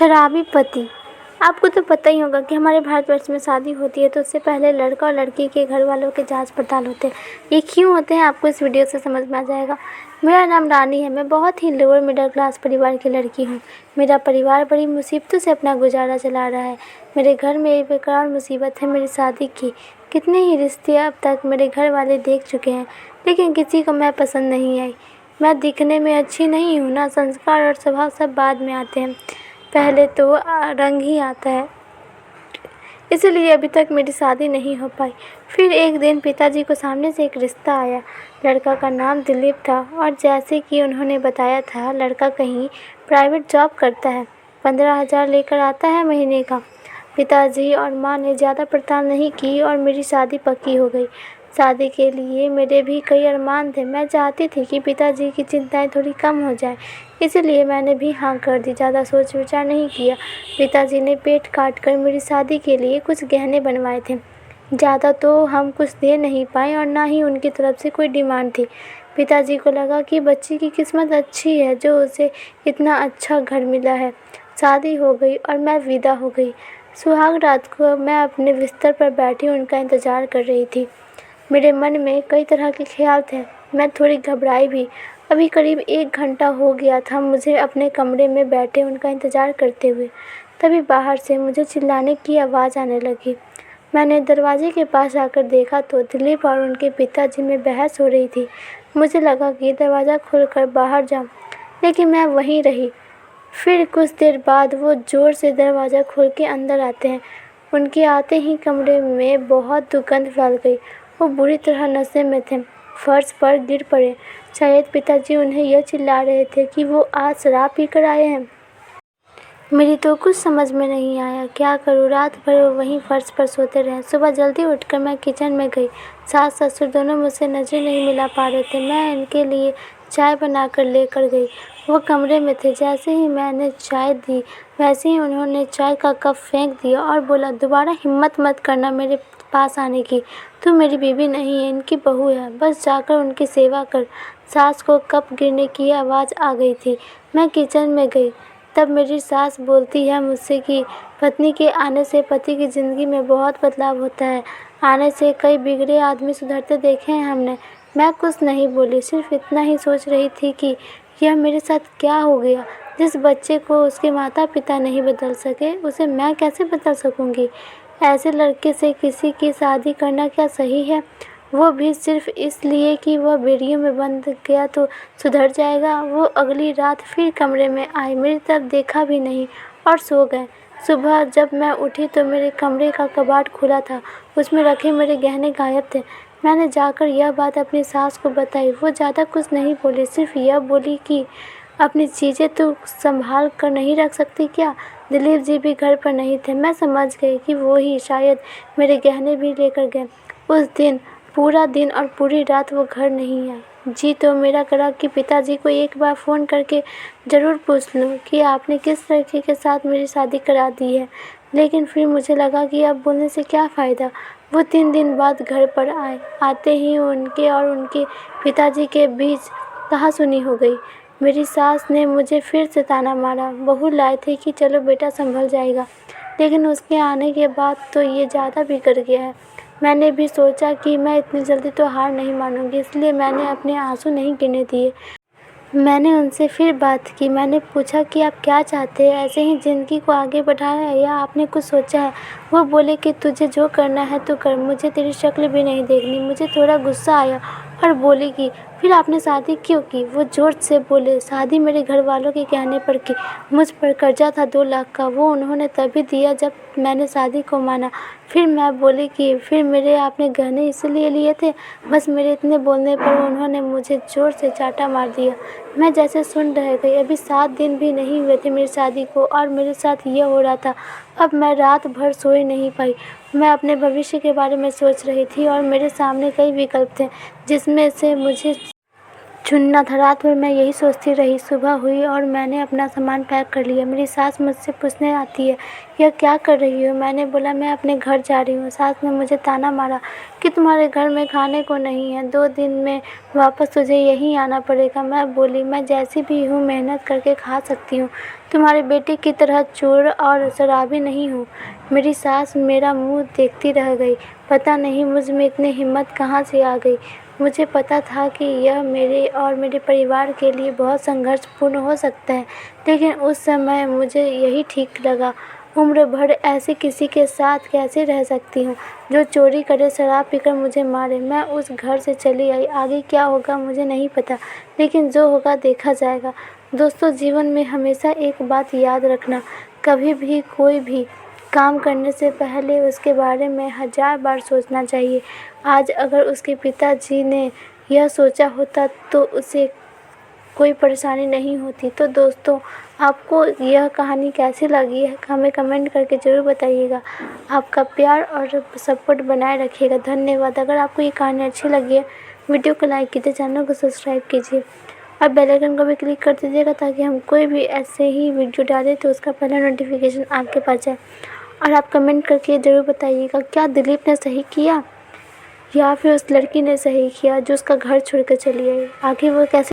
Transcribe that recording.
शराबी पति। आपको तो पता ही होगा कि हमारे भारतवर्ष में शादी होती है तो उससे पहले लड़का और लड़की के घर वालों के जांच पड़ताल होते हैं। ये क्यों होते हैं आपको इस वीडियो से समझ में आ जाएगा। मेरा नाम रानी है। मैं बहुत ही लोअर मिडिल क्लास परिवार की लड़की हूँ। मेरा परिवार बड़ी मुसीबतों से अपना गुजारा चला रहा है। मेरे घर में एक बेकार मुसीबत है मेरी शादी की। कितने ही रिश्ते अब तक मेरे घर वाले देख चुके हैं, लेकिन किसी को मैं पसंद नहीं आई। मैं दिखने में अच्छी नहीं हूँ ना, संस्कार और स्वभाव सब बाद में आते हैं, पहले तो रंग ही आता है। इसलिए अभी तक मेरी शादी नहीं हो पाई। फिर एक दिन पिताजी को सामने से एक रिश्ता आया। लड़का का नाम दिलीप था और जैसे कि उन्होंने बताया था, लड़का कहीं प्राइवेट जॉब करता है, 15,000 लेकर आता है महीने का। पिताजी और माँ ने ज़्यादा पड़ताल नहीं की और मेरी शादी पक्की हो गई। शादी के लिए मेरे भी कई अरमान थे। मैं चाहती थी कि पिताजी की चिंताएं थोड़ी कम हो जाए, इसलिए मैंने भी हाँ कर दी। ज़्यादा सोच विचार नहीं किया। पिताजी ने पेट काट कर मेरी शादी के लिए कुछ गहने बनवाए थे। ज़्यादा तो हम कुछ दे नहीं पाए और ना ही उनकी तरफ से कोई डिमांड थी। पिताजी को लगा कि बच्ची की किस्मत अच्छी है जो उसे इतना अच्छा घर मिला है। शादी हो गई और मैं विदा हो गई। सुहाग रात को मैं अपने बिस्तर पर बैठी उनका इंतज़ार कर रही थी। मेरे मन में कई तरह के ख्याल थे। मैं थोड़ी घबराई भी। अभी करीब 1 घंटा हो गया था मुझे अपने कमरे में बैठे उनका इंतज़ार करते हुए। तभी बाहर से मुझे चिल्लाने की आवाज़ आने लगी। मैंने दरवाजे के पास आकर देखा तो दिलीप और उनके पिताजी में बहस हो रही थी। मुझे लगा कि दरवाज़ा खोलकर बाहर जाऊं, लेकिन मैं वहीं रही। फिर कुछ देर बाद वो ज़ोर से दरवाज़ा खोल के अंदर आते हैं। उनके आते ही कमरे में बहुत दुर्गंध फैल गई। वो बुरी तरह नशे में थे, फर्श पर गिर पड़े। शायद पिताजी उन्हें यह चिल्ला रहे थे कि वो आज शराब पीकर आए हैं। मेरी तो कुछ समझ में नहीं आया, क्या करूँ। रात भर वहीं फर्श पर सोते रहे। सुबह जल्दी उठकर मैं किचन में गई। सास ससुर दोनों मुझसे नजर नहीं मिला पा रहे थे। मैं इनके लिए चाय बनाकर लेकर गई। वो कमरे में थे। जैसे ही मैंने चाय दी, वैसे ही उन्होंने चाय का कप फेंक दिया और बोला, दोबारा हिम्मत मत करना मेरे पास आने की। तू मेरी बीवी नहीं है, इनकी बहू है। बस जाकर उनकी सेवा कर। सास को कप गिरने की आवाज़ आ गई थी। मैं किचन में गई। तब मेरी सास बोलती है मुझसे कि पत्नी के आने से पति की ज़िंदगी में बहुत बदलाव होता है। आने से कई बिगड़े आदमी सुधरते देखे हैं हमने। मैं कुछ नहीं बोली, सिर्फ इतना ही सोच रही थी कि यह मेरे साथ क्या हो गया। जिस बच्चे को उसके माता पिता नहीं बदल सके, उसे मैं कैसे बदल सकूंगी। ऐसे लड़के से किसी की शादी करना क्या सही है? वो भी सिर्फ इसलिए कि वह बेड़ियों में बंद गया तो सुधर जाएगा। वो अगली रात फिर कमरे में आए, मेरी तरफ देखा भी नहीं और सो गए। सुबह जब मैं उठी तो मेरे कमरे का कबाड़ खुला था। उसमें रखे मेरे गहने गायब थे। मैंने जाकर यह बात अपनी सास को बताई। वो ज़्यादा कुछ नहीं बोली, सिर्फ यह बोली कि अपनी चीज़ें तो संभाल कर नहीं रख सकती क्या? दिलीप जी भी घर पर नहीं थे। मैं समझ गई कि वो ही शायद मेरे गहने भी लेकर गए। उस दिन पूरा दिन और पूरी रात वो घर नहीं आए। जी तो मेरा करा कि पिताजी को एक बार फ़ोन करके ज़रूर पूछ लूँ कि आपने किस लड़के के साथ मेरी शादी करा दी है, लेकिन फिर मुझे लगा कि अब बोलने से क्या फ़ायदा। वो 3 दिन बाद घर पर आए। आते ही उनके और उनके पिताजी के बीच कहासुनी हो गई। मेरी सास ने मुझे फिर से ताना मारा। बहू लाए थे कि चलो बेटा संभल जाएगा, लेकिन उसके आने के बाद तो ये ज़्यादा बिगड़ गया है। मैंने भी सोचा कि मैं इतनी जल्दी तो हार नहीं मानूंगी, इसलिए मैंने अपने आंसू नहीं गिरने दिए। मैंने उनसे फिर बात की। मैंने पूछा कि आप क्या चाहते हैं, ऐसे ही ज़िंदगी को आगे बढ़ाना है या आपने कुछ सोचा है? वो बोले कि तुझे जो करना है तो कर, मुझे तेरी शक्ल भी नहीं देखनी। मुझे थोड़ा गुस्सा आया और बोली कि फिर आपने शादी क्यों की? वो ज़ोर से बोले, शादी मेरे घर वालों के कहने पर की। मुझ पर कर्जा था 2 लाख का, वो उन्होंने तभी दिया जब मैंने शादी को माना। फिर मैं बोली कि फिर मेरे आपने गहने इसलिए लिए थे? बस मेरे इतने बोलने पर उन्होंने मुझे ज़ोर से चाटा मार दिया। मैं जैसे सुन रह गई। अभी 7 दिन भी नहीं हुए थे मेरी शादी को और मेरे साथ ये हो रहा था। अब मैं रात भर सोई नहीं पाई। मैं अपने भविष्य के बारे में सोच रही थी और मेरे सामने कई विकल्प थे, जिसमें से मुझे चुनना था। रात भर मैं यही सोचती रही। सुबह हुई और मैंने अपना सामान पैक कर लिया। मेरी सास मुझसे पूछने आती है, यह क्या कर रही हो? मैंने बोला, मैं अपने घर जा रही हूँ। सास ने मुझे ताना मारा कि तुम्हारे घर में खाने को नहीं है, 2 दिन में वापस तुझे यहीं आना पड़ेगा। मैं बोली, मैं जैसी भी हूँ मेहनत करके खा सकती हूँ, तुम्हारे बेटे की तरह चोर और शराबी नहीं हूँ। मेरी सास मेरा मुँह देखती रह गई। पता नहीं मुझ में इतनी हिम्मत कहाँ से आ गई। मुझे पता था कि यह मेरे और मेरे परिवार के लिए बहुत संघर्षपूर्ण हो सकता है, लेकिन उस समय मुझे यही ठीक लगा। उम्र भर ऐसे किसी के साथ कैसे रह सकती हूँ जो चोरी करे, शराब पीकर मुझे मारे। मैं उस घर से चली आई। आगे क्या होगा मुझे नहीं पता, लेकिन जो होगा देखा जाएगा। दोस्तों, जीवन में हमेशा एक बात याद रखना, कभी भी कोई भी काम करने से पहले उसके बारे में 1000 बार सोचना चाहिए। आज अगर उसके पिताजी ने यह सोचा होता तो उसे कोई परेशानी नहीं होती। तो दोस्तों, आपको यह कहानी कैसी लगी है हमें कमेंट करके ज़रूर बताइएगा। आपका प्यार और सपोर्ट बनाए रखिएगा। धन्यवाद। अगर आपको ये कहानी अच्छी लगी है, वीडियो को लाइक कीजिए, चैनल को सब्सक्राइब कीजिए और बेल आइकन को भी क्लिक कर दीजिएगा, ताकि हम कोई भी ऐसे ही वीडियो डालें तो उसका पहला नोटिफिकेशन आपके पास जाए। और आप कमेंट करके ज़रूर बताइएगा, क्या दिलीप ने सही किया या फिर उस लड़की ने सही किया जो उसका घर छोड़ कर चली आई? आखिर वो कैसे